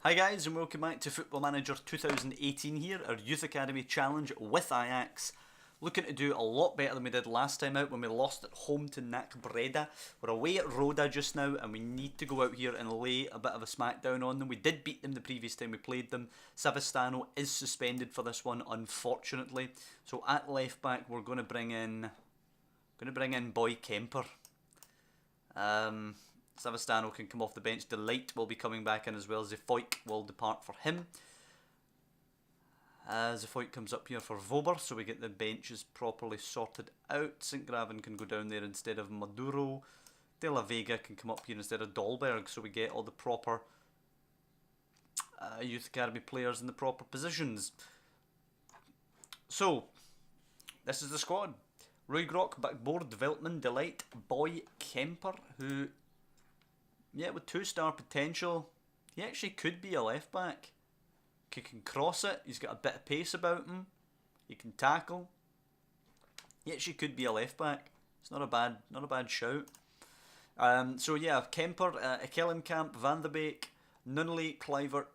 Hi guys and welcome back to Football Manager 2018 here, our Youth Academy Challenge with Ajax. Looking to do a lot better than we did last time out when we lost at home to Breda. We're away at Roda just now and we need to go out here and lay a bit of a smackdown on them. We did beat them the previous time we played them. Savastano is suspended for this one, unfortunately. So at left back we're going to bring in Boy Kemper. Savastano can come off the bench. Delight will be coming back in as well. Zefoik will depart for him. Zefoik comes up here for Vober, so we get the benches properly sorted out. St. Graven can go down there instead of Maduro. De La Vega can come up here instead of Dolberg, so we get all the proper Youth Academy players in the proper positions. So, this is the squad. Roygrock, backboard, Development, Delight, Boy Kemper, who... yeah, with 2-star potential, he actually could be a left back. He can cross it, he's got a bit of pace about him, he can tackle. He actually could be a left back. It's not a bad shout. So yeah, Kemper, Ekelenkamp, Van de Beek, Nunnally, Kluivert,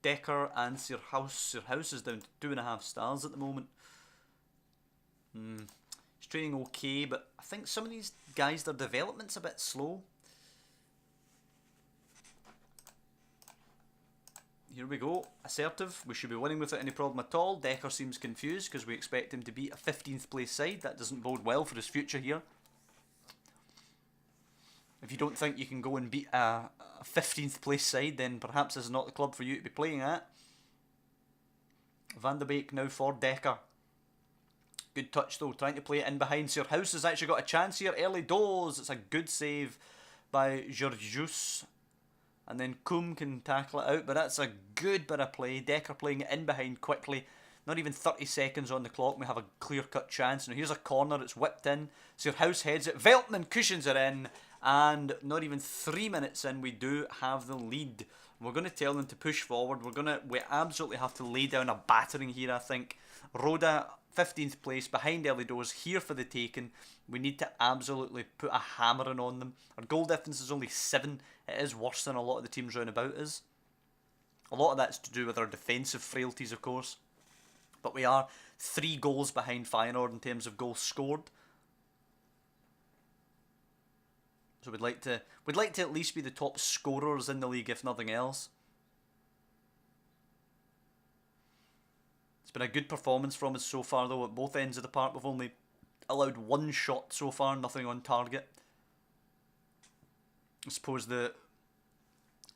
Dekker and Sirhouse. Sirhouse is down to 2.5 stars at the moment. He's training okay, but I think some of these guys, their development's a bit slow. Here we go, assertive, we should be winning without any problem at all. Dekker seems confused because we expect him to beat a 15th place side. That doesn't bode well for his future here. If you don't think you can go and beat a 15th place side, then perhaps this is not the club for you to be playing at. Van de Beek now for Dekker. Good touch though, trying to play it in behind. Sirhouse has actually got a chance here, early doors. It's a good save by Georgius. And then Koum can tackle it out, but that's a good bit of play. Dekker playing it in behind quickly. Not even 30 seconds on the clock. We have a clear-cut chance. Now here's a corner. It's whipped in. Sirhouse heads it. Veltman cushions it in. And not even 3 minutes in, we do have the lead. We're going to tell them to push forward. We absolutely have to lay down a battering here, I think. Roda, 15th place, behind early doors, here for the taking. We need to absolutely put a hammering on them. Our goal difference is only 7. It is worse than a lot of the teams round about us. A lot of that's to do with our defensive frailties, of course. But we are 3 goals behind Feyenoord in terms of goals scored. So we'd like to at least be the top scorers in the league, if nothing else. It's been a good performance from us so far, though, at both ends of the park. We've only allowed 1 shot so far, nothing on target. I suppose the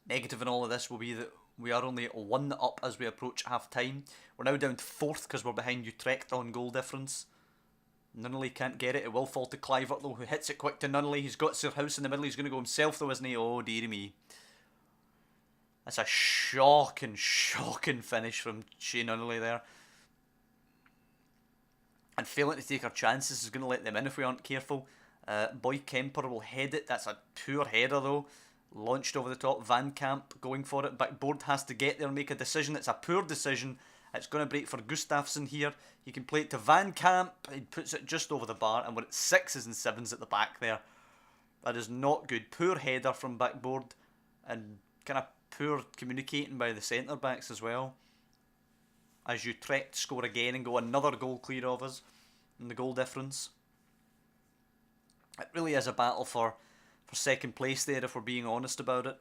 negative in all of this will be that we are only 1 up as we approach half-time. We're now down to 4th because we're behind Utrecht on goal difference. Nunnally can't get it. It will fall to Kluivert, though, who hits it quick to Nunnally. He's got Sirhouse in the middle. He's going to go himself, though, isn't he? Oh, dearie me. That's a shocking finish from Shane Nunnally there. And failing to take our chances is going to let them in if we aren't careful. Boy Kemper will head it. That's a poor header though. Launched over the top. Van Kamp going for it. Backboard has to get there and make a decision. It's a poor decision. It's going to break for Gustafsson here. He can play it to Van Kamp. He puts it just over the bar and we're at 6s and 7s at the back there. That is not good. Poor header from backboard and kind of poor communicating by the centre backs as well. As Utrecht score again and go another goal clear of us in the goal difference. It really is a battle for second place there, if we're being honest about it.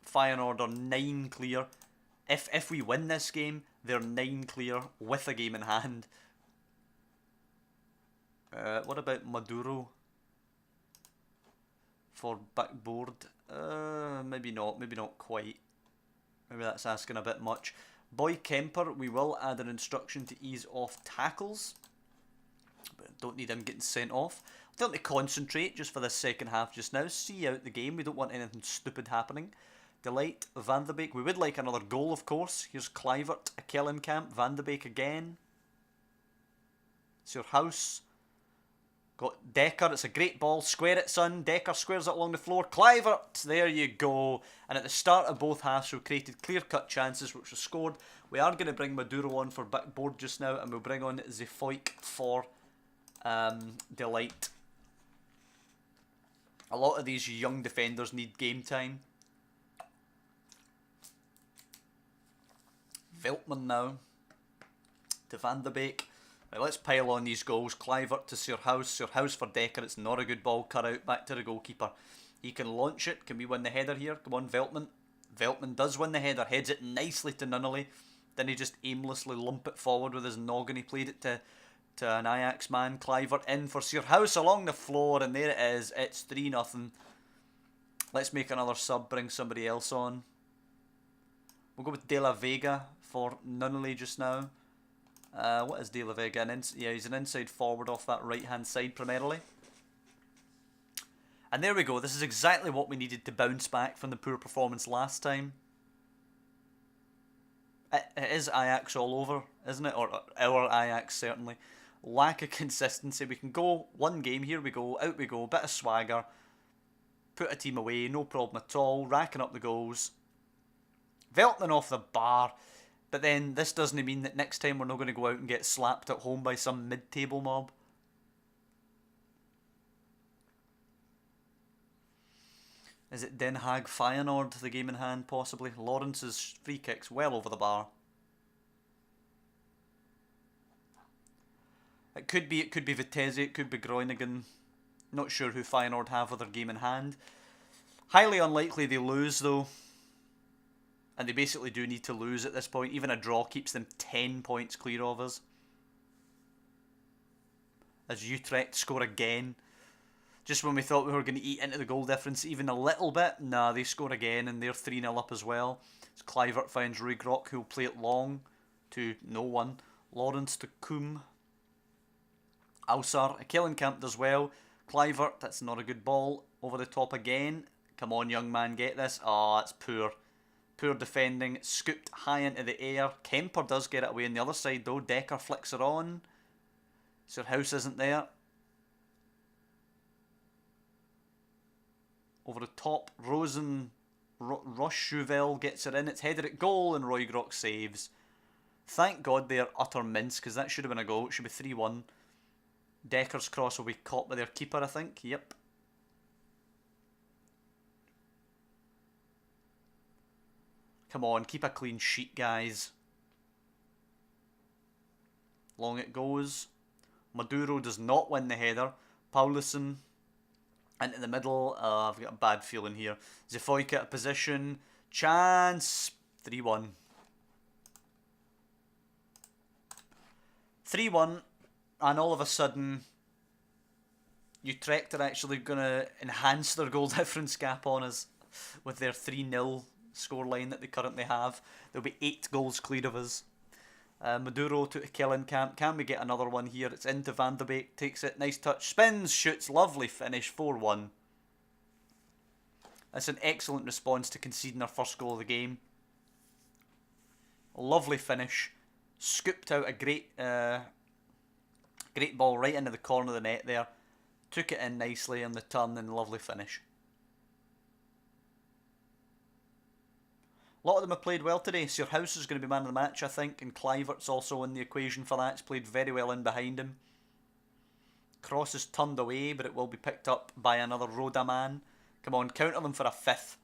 Feyenoord are 9 clear. If we win this game, they're 9 clear with a game in hand. What about Maduro for backboard? Maybe not quite. Maybe that's asking a bit much. Boy Kemper, we will add an instruction to ease off tackles. But don't need him getting sent off. I want to concentrate just for this second half just now. See out the game. We don't want anything stupid happening. Delight, Van de Beek. We would like another goal, of course. Here's Kluivert, Ekelenkamp, Van de Beek again. Sirhouse. Got Dekker. It's a great ball. Square it, son. Dekker squares it along the floor. Kluivert. There you go. And at the start of both halves, we created clear-cut chances, which were scored. We are going to bring Maduro on for backboard just now, and we'll bring on Zefoik for Delight. A lot of these young defenders need game time. Veltman now to Van de Beek. Right, let's pile on these goals. Kluivert to Surhouse for Dekker. It's not a good ball cut out. Back to the goalkeeper. He can launch it. Can we win the header here? Come on, Veltman. Veltman does win the header. Heads it nicely to Nunnally. Then he just aimlessly lump it forward with his noggin. He played it to an Ajax man. Kluivert in for Surhouse along the floor. And there it is. It's 3-0. Let's make another sub. Bring somebody else on. We'll go with De La Vega for Nunnally just now. What is De La Vega? Yeah, he's an inside forward off that right-hand side primarily. And there we go. This is exactly what we needed to bounce back from the poor performance last time. It is Ajax all over, isn't it? Or our Ajax, certainly. Lack of consistency. We can go one game, here we go, out we go, bit of swagger. Put a team away, no problem at all. Racking up the goals. Veltman off the bar. But then this doesn't mean that next time we're not going to go out and get slapped at home by some mid-table mob. Is it Den Haag Feyenoord, the game in hand, possibly? Lawrence's free kick's well over the bar. It could be Vitesse, it could be Groningen. Not sure who Feyenoord have with their game in hand. Highly unlikely they lose, though. And they basically do need to lose at this point. Even a draw keeps them 10 points clear of us. As Utrecht score again. Just when we thought we were going to eat into the goal difference even a little bit. Nah, they score again and they're 3-0 up as well. As Kluivert finds Ruigrok, who'll play it long to no one. Lawrence to Koum. Alsar. Kellenkamp does well. Kluivert, that's not a good ball. Over the top again. Come on, young man, get this. Oh, that's poor. Poor defending. Scooped high into the air. Kemper does get it away on the other side though. Dekker flicks it on. Surhouse isn't there. Over the top, Rochejuvel gets it in. It's headed at goal and Ruigrok saves. Thank God they are utter mince because that should have been a goal. It should be 3-1. Dekker's cross will be caught by their keeper, I think. Yep. Come on, keep a clean sheet, guys. Long it goes. Maduro does not win the header. Paulison into the middle. I've got a bad feeling here. Zefoyka at position. Chance. 3-1. 3-1. And all of a sudden, Utrecht are actually going to enhance their goal difference gap on us with their 3-0 scoreline that they currently have. There'll be 8 goals clear of us. Maduro to Kellenkamp. Can we get another one here? It's into Van de Beek. Takes it. Nice touch. Spins. Shoots. Lovely finish. 4-1. That's an excellent response to conceding our first goal of the game. Lovely finish. Scooped out a great ball right into the corner of the net there. Took it in nicely on the turn and lovely finish. A lot of them have played well today. Surhouse is going to be man of the match, I think, and Kluivert's also in the equation for that. He's played very well in behind him. Cross is turned away, but it will be picked up by another Roda man. Come on, counter them for a 5th.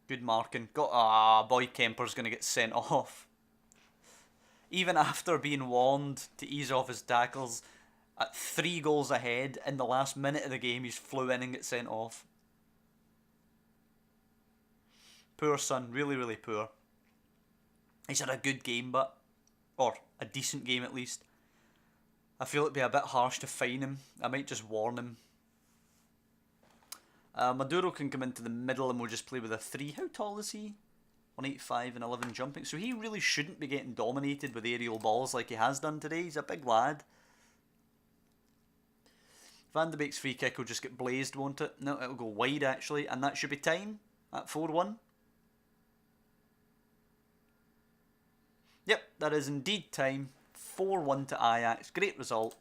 Good marking. Boy Kemper's going to get sent off. Even after being warned to ease off his tackles, at 3 goals ahead, in the last minute of the game, he's flew in and gets sent off. Poor son, really, really poor. He's had a good game, or a decent game at least. I feel it'd be a bit harsh to fine him. I might just warn him. Maduro can come into the middle and we'll just play with a 3. How tall is he? 185 and 11 jumping. So he really shouldn't be getting dominated with aerial balls like he has done today. He's a big lad. Van de Beek's free kick will just get blazed, won't it? No, it'll go wide actually, and that should be time at 4-1. Yep, that is indeed time. 4-1 to Ajax. Great result.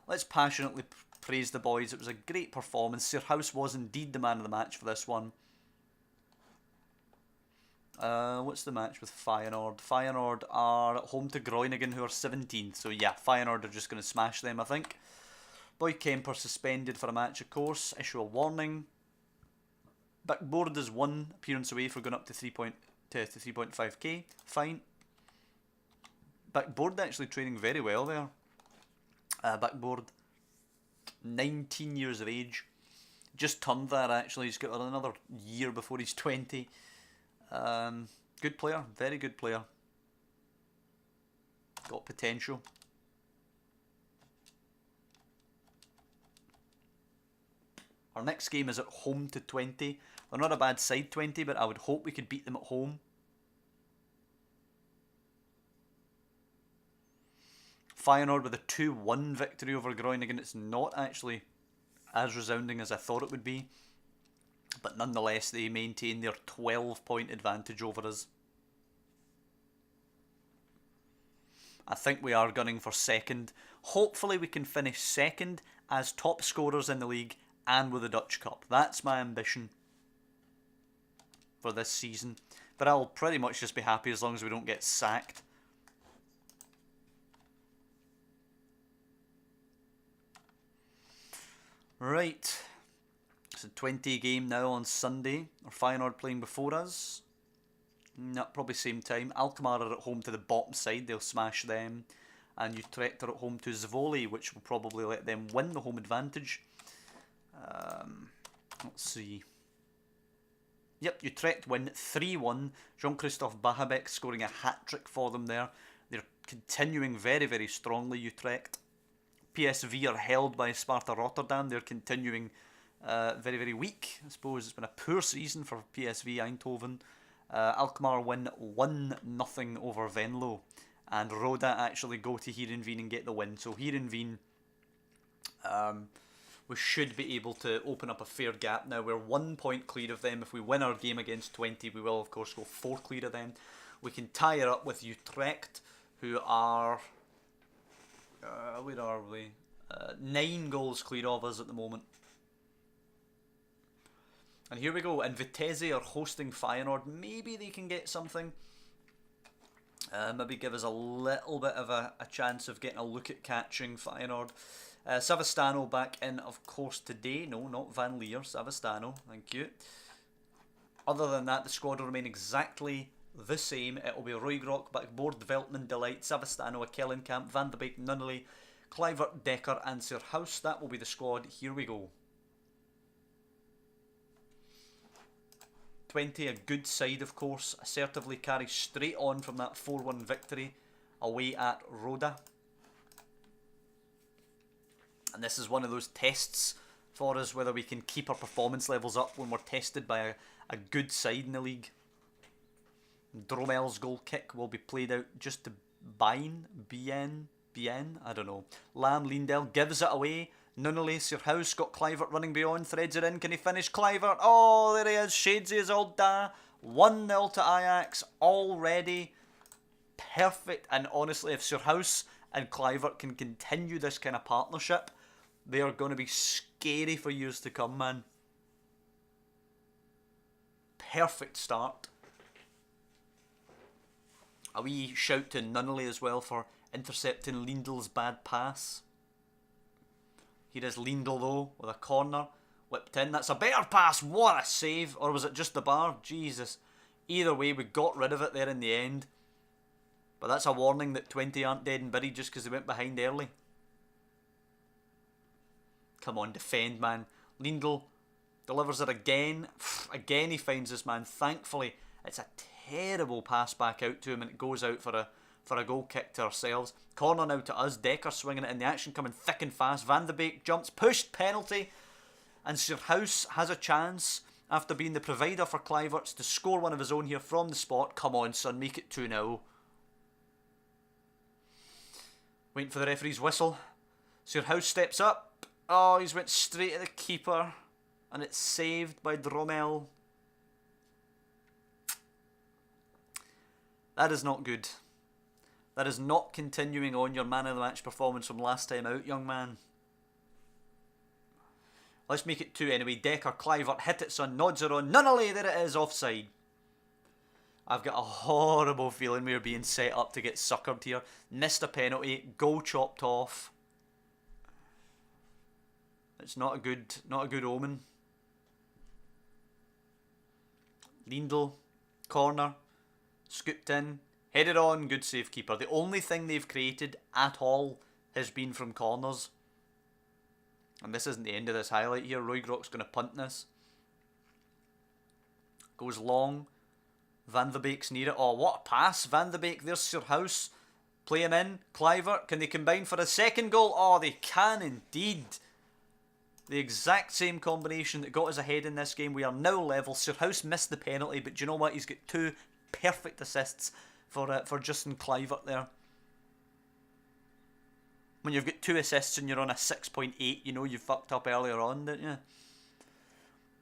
Let's passionately praise the boys. It was a great performance. Surhouse was indeed the man of the match for this one. What's the match with Feyenoord? Feyenoord are at home to Groningen, who are 17th. So yeah, Feyenoord are just going to smash them, I think. Boy Kemper suspended for a match, of course. Issue a warning. Backboard is 1 appearance away for going up to 3.5k. Fine. Backboard actually training very well there. Backboard, 19 years of age. Just turned that actually. He's got another year before he's 20. Good player, very good player. Got potential. Our next game is at home to Twente. They're not a bad side, Twente, but I would hope we could beat them at home. Feyenoord with a 2-1 victory over Groningen. It's not actually as resounding as I thought it would be. But nonetheless, they maintain their 12-point advantage over us. I think we are gunning for second. Hopefully we can finish second as top scorers in the league and with the Dutch Cup. That's my ambition for this season. But I'll pretty much just be happy as long as we don't get sacked. Right. It's a 20 game now on Sunday. Are Feyenoord playing before us? No, probably same time. Alkmaar are at home to the bottom side. They'll smash them. And Utrecht are at home to Zwolle, which will probably let them win the home advantage. Let's see. Yep, Utrecht win 3-1. Jean-Christophe Bahabek scoring a hat-trick for them there. They're continuing very, very strongly, Utrecht. PSV are held by Sparta Rotterdam. They're continuing very, very weak. I suppose it's been a poor season for PSV Eindhoven. Alkmaar win 1-0 over Venlo. And Roda actually go to Heerenveen and get the win. So Heerenveen, we should be able to open up a fair gap now. We're 1 point clear of them. If we win our game against Twente, we will of course go 4 clear of them. We can tie it up with Utrecht, who are... where are we? 9 goals clear of us at the moment. And here we go. And Vitesse are hosting Feyenoord. Maybe they can get something. Maybe give us a little bit of a chance of getting a look at catching Feyenoord. Savastano back in, of course, today. No, not Van Leer. Savastano. Thank you. Other than that, the squad will remain exactly the same. It will be Roygrok, Backboard, Veltman, Delight, Savastano, Kellenkamp, Van de Beek, Nunnally, Kluivert, Dekker and Sirhouse. That will be the squad. Here we go. Twente, a good side of course, assertively carry straight on from that 4-1 victory away at Roda. And this is one of those tests for us, whether we can keep our performance levels up when we're tested by a good side in the league. Dromel's goal kick will be played out just to Bien, I don't know. Lam Lindell gives it away. Nunnally, Sirhouse got Kluivert running beyond, threads it in. Can he finish Kluivert? Oh, there he is. Shadesy is all da. 1-0 to Ajax already. Perfect. And honestly, if Sirhouse and Kluivert can continue this kind of partnership, they are going to be scary for years to come, man. Perfect start. A wee shout to Nunnally as well for intercepting Lindel's bad pass. Here is Lindel though, with a corner. Whipped in. That's a better pass. What a save. Or was it just the bar? Jesus. Either way, we got rid of it there in the end. But that's a warning that Twente aren't dead and buried just because they went behind early. Come on, defend, man. Lindel delivers it again. Again, he finds this man. Thankfully, it's a terrible pass back out to him and it goes out for a goal kick to ourselves. Corner now to us. Dekker swinging it in. The action coming thick and fast. Van de Beek jumps. Pushed. Penalty. And Sirhouse has a chance, after being the provider for Kluivert, to score one of his own here from the spot. Come on, son. Make it 2-0. Waiting for the referee's whistle. Sirhouse steps up. Oh, he's went straight at the keeper. And it's saved by Dromel. That is not good. That is not continuing on your man of the match performance from last time out, young man. Let's make it 2 anyway. Dekker, Kluivert, hit it, son. Nods are on. Nunnally, there it is, offside. I've got a horrible feeling we're being set up to get suckered here. Missed a penalty. Goal chopped off. It's not a good omen. Lindl, corner, scooped in, headed on, good save keeper. The only thing they've created at all has been from corners. And this isn't the end of this highlight here. Roygrok's going to punt this. Goes long. Van de Beek's near it. Oh, what a pass. Van de Beek, there's Surhouse. Playing in. Kluivert, can they combine for a second goal? Oh, they can indeed. The exact same combination that got us ahead in this game. We are now level. Surhouse missed the penalty, but do you know what? He's got 2 perfect assists for Justin Kluivert there. When you've got 2 assists and you're on a 6.8, you know you fucked up earlier on, didn't you?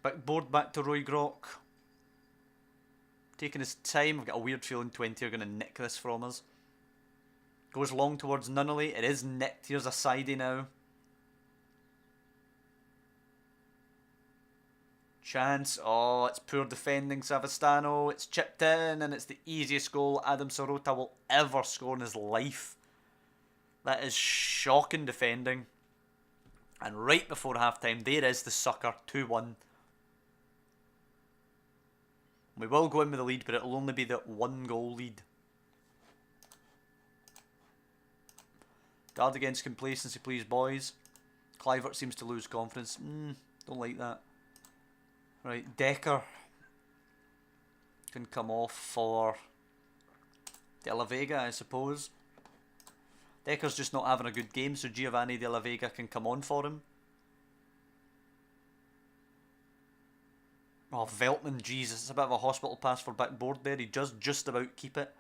Backboard back to Roygrok. Taking his time. I've got a weird feeling Twente are going to nick this from us. Goes long towards Nunnally. It is nicked. Here's a sidey now. Chance. Oh, it's poor defending, Savastano. It's chipped in, and it's the easiest goal Adam Sirota will ever score in his life. That is shocking defending. And right before half-time, there is the sucker, 2-1. We will go in with the lead, but it'll only be the 1-goal lead. Guard against complacency, please, boys. Kluivert seems to lose confidence. Don't like that. Right, Decker can come off for De La Vega, I suppose. Decker's just not having a good game, so Giovanni De La Vega can come on for him. Oh, Veltman, Jesus, it's a bit of a hospital pass for backboard there. He does just about keep it.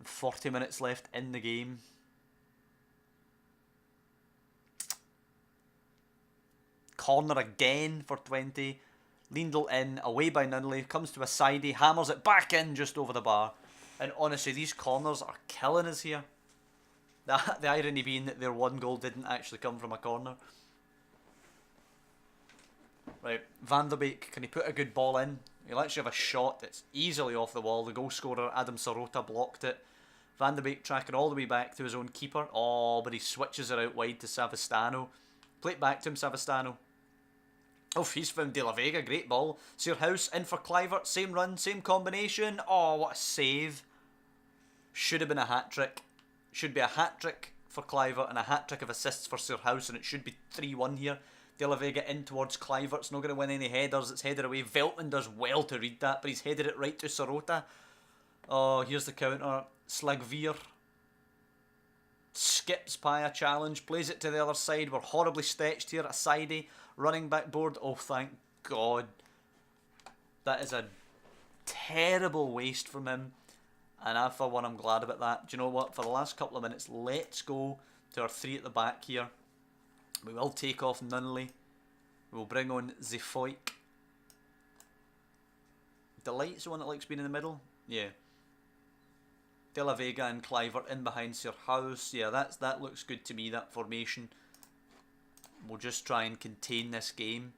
40 minutes left in the game. Corner again for Twente. Lindl in, away by Nunnally. Comes to a sidey, hammers it back in just over the bar. And honestly, these corners are killing us here. The irony being that their 1 goal didn't actually come from a corner. Right, Van de Beek, can he put a good ball in? He'll actually have a shot that's easily off the wall. The goal scorer, Adam Sirota, blocked it. Van de Beek tracking all the way back to his own keeper. Oh, but he switches it out wide to Savastano. Play it back to him, Savastano. Oh, he's found De La Vega, great ball. Surhouse in for Kluivert, same run, same combination. Oh, what a save. Should have been a hat-trick. Should be a hat-trick for Kluivert and a hat-trick of assists for Surhouse, and it should be 3-1 here. De La Vega in towards Kluivert's not going to win any headers. It's headed away. Veltman does well to read that, but he's headed it right to Sirota. Oh, here's the counter. Slagveer skips by a challenge, plays it to the other side. We're horribly stretched here. A sidey running backboard. Oh, thank God. That is a terrible waste from him. And I, for one, I'm glad about that. Do you know what? For the last couple of minutes, let's go to our 3 at the back here. We will take off Nunnally. We'll bring on Zefoik. Delight's the one that likes being in the middle? Yeah. De La Vega and Kluivert in behind Surhouse. Yeah, that looks good to me, that formation. We'll just try and contain this game.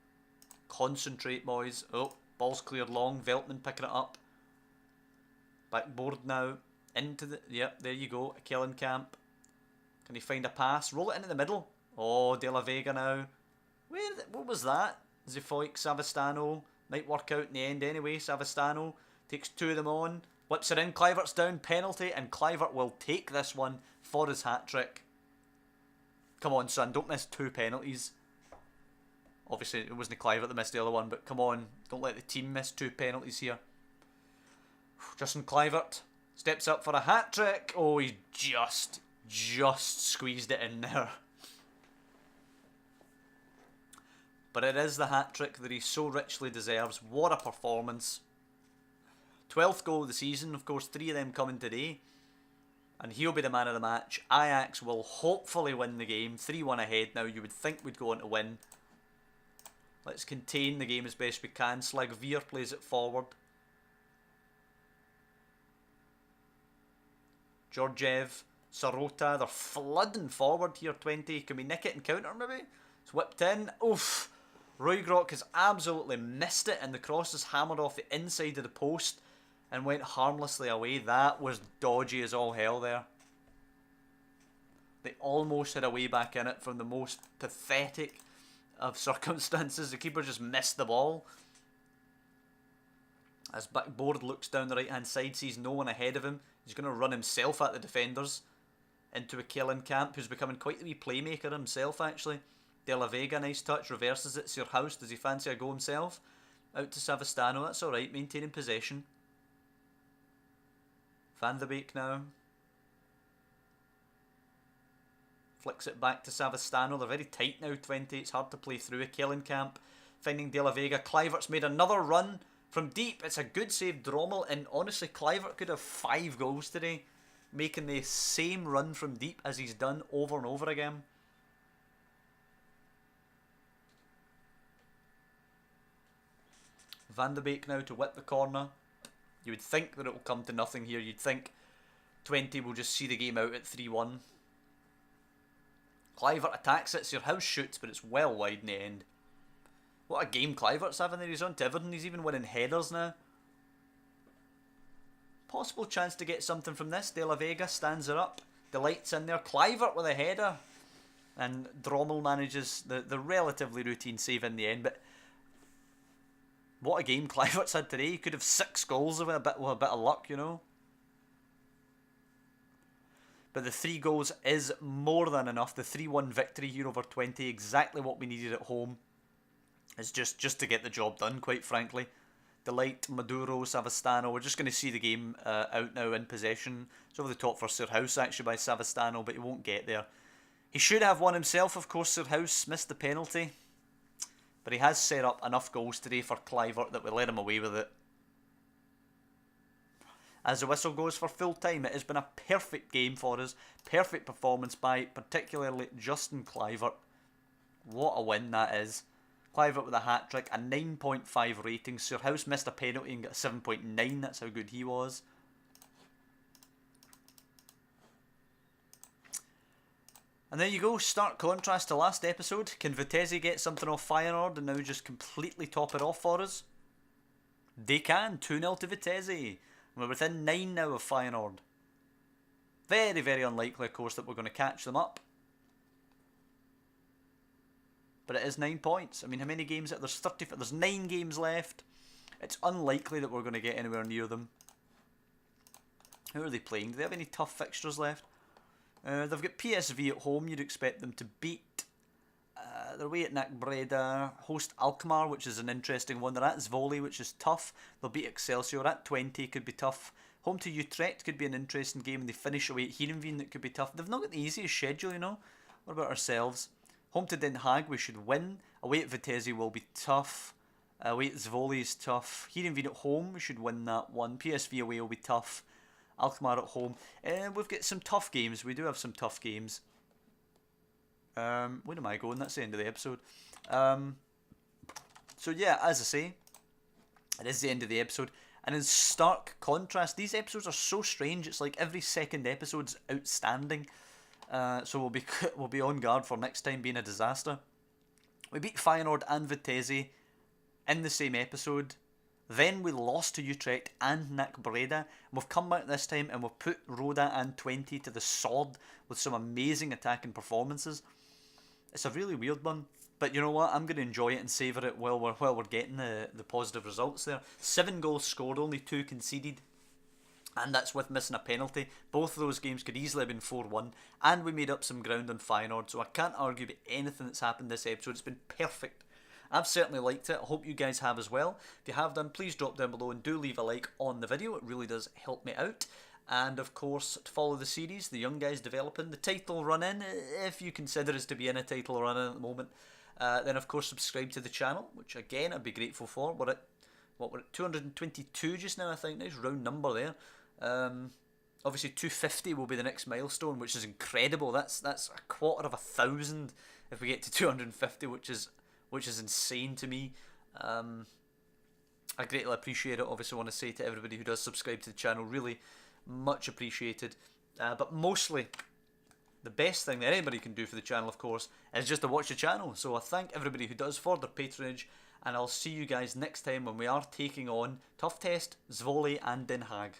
Concentrate, boys. Oh, ball's cleared long. Veltman picking it up. Backboard now. Into the... Yep, there you go. Kellenkamp. Can he find a pass? Roll it into the middle. Oh, De La Vega now. What was that? Zefoik, Savastano. Might work out in the end anyway. Savastano takes 2 of them on. Whips it in. Kluivert's down. Penalty. And Kluivert will take this one for his hat-trick. Come on, son. Don't miss 2 penalties. Obviously, it wasn't Kluivert that missed the other one, but come on. Don't let the team miss 2 penalties here. Justin Kluivert steps up for a hat-trick. Oh, he just squeezed it in there. But it is the hat-trick that he so richly deserves. What a performance. 12th goal of the season. Of course, 3 of them coming today. And he'll be the man of the match. Ajax will hopefully win the game. 3-1 ahead now. You would think we'd go on to win. Let's contain the game as best we can. Slagveer plays it forward. Georgiev, Sirota. They're flooding forward here, Twente. Can we nick it and counter maybe? It's whipped in. Oof. Roygrok has absolutely missed it, and the cross is hammered off the inside of the post and went harmlessly away. That was dodgy as all hell there. They almost had a way back in it from the most pathetic of circumstances. The keeper just missed the ball. As Backboard looks down the right hand side, sees no one ahead of him. He's going to run himself at the defenders into a Camp, who's becoming quite the wee playmaker himself actually. De La Vega, nice touch, reverses it. House, does he fancy a go himself? Out to Savastano, that's alright, maintaining possession. Van de Beek now. Flicks it back to Savastano. They're very tight now, Twente. It's hard to play through a Camp. Finding De La Vega. Kluivert's made another run from deep. It's a good save, Drommel. And honestly, Kluivert could have 5 goals today, making the same run from deep as he's done over and over again. Van de Beek now to whip the corner. You would think that it will come to nothing here. You'd think Twente will just see the game out at 3-1. Kluivert attacks it. House shoots, but it's well wide in the end. What a game Kluivert's having there. He's on to everything. He's even winning headers now. Possible chance to get something from this. De La Vega stands her up. Delight's in there. Kluivert with a header. And Drommel manages the relatively routine save in the end. But what a game Kluivert's had today. He could have 6 goals with a bit of luck, you know. But the 3 goals is more than enough. The 3-1 victory here over Twente, exactly what we needed at home. It's just to get the job done, quite frankly. Delight, Maduro, Savastano. We're just going to see the game out now in possession. It's over the top for House actually by Savastano, but he won't get there. He should have won himself, of course. House missed the penalty. But he has set up enough goals today for Kluivert that we let him away with it. As the whistle goes for full time, it has been a perfect game for us. Perfect performance by particularly Justin Kluivert. What a win that is. Kluivert with a hat-trick, a 9.5 rating. House missed a penalty and got a 7.9. That's how good he was. And there you go, stark contrast to last episode. Can Vitesse get something off Feyenoord and now just completely top it off for us? They can, 2-0 to Vitesse. We're within 9 now of Feyenoord. Very, very unlikely, of course, that we're going to catch them up. But it is 9 points. I mean, how many games? There's 9 games left. It's unlikely that we're going to get anywhere near them. Who are they playing? Do they have any tough fixtures left? They've got PSV at home. You'd expect them to beat. They're away at NAC Breda. Host Alkmaar, which is an interesting one. They're at Zwolle, which is tough. They'll beat Excelsior. At Twente, could be tough. Home to Utrecht could be an interesting game. And they finish away at Heerenveen, that could be tough. They've not got the easiest schedule, you know. What about ourselves? Home to Den Haag, we should win. Away at Vitesse will be tough. Away at Zwolle is tough. Heerenveen at home, we should win that one. PSV away will be tough. Alkmaar at home. We've got some tough games. We do have some tough games. Where am I going? That's the end of the episode. So yeah, as I say, it is the end of the episode. And in stark contrast, these episodes are so strange. It's like every second episode's outstanding. So we'll be on guard for next time being a disaster. We beat Feyenoord and Vitesse in the same episode. Then we lost to Utrecht and NAC Breda. And we've come back this time and we've put Roda and Twente to the sword with some amazing attacking performances. It's a really weird one. But you know what? I'm going to enjoy it and savour it while we're getting the positive results there. 7 goals scored, only 2 conceded. And that's with missing a penalty. Both of those games could easily have been 4-1. And we made up some ground on Feyenoord. So I can't argue with anything that's happened this episode. It's been perfect. I've certainly liked it. I hope you guys have as well. If you have done, please drop down below and do leave a like on the video. It really does help me out. And of course, to follow the series, the young guys developing, the title run-in, if you consider us to be in a title run-in at the moment. Then of course subscribe to the channel, which again I'd be grateful for. We're at 222 just now, I think. Nice round number there. Obviously 250 will be the next milestone, which is incredible. That's a 250 if we get to 250, which is insane to me. I greatly appreciate it. Obviously, I want to say to everybody who does subscribe to the channel, really much appreciated. But mostly, the best thing that anybody can do for the channel, of course, is just to watch the channel. So I thank everybody who does for their patronage, and I'll see you guys next time when we are taking on Tough Test, Zwolle and Den Haag.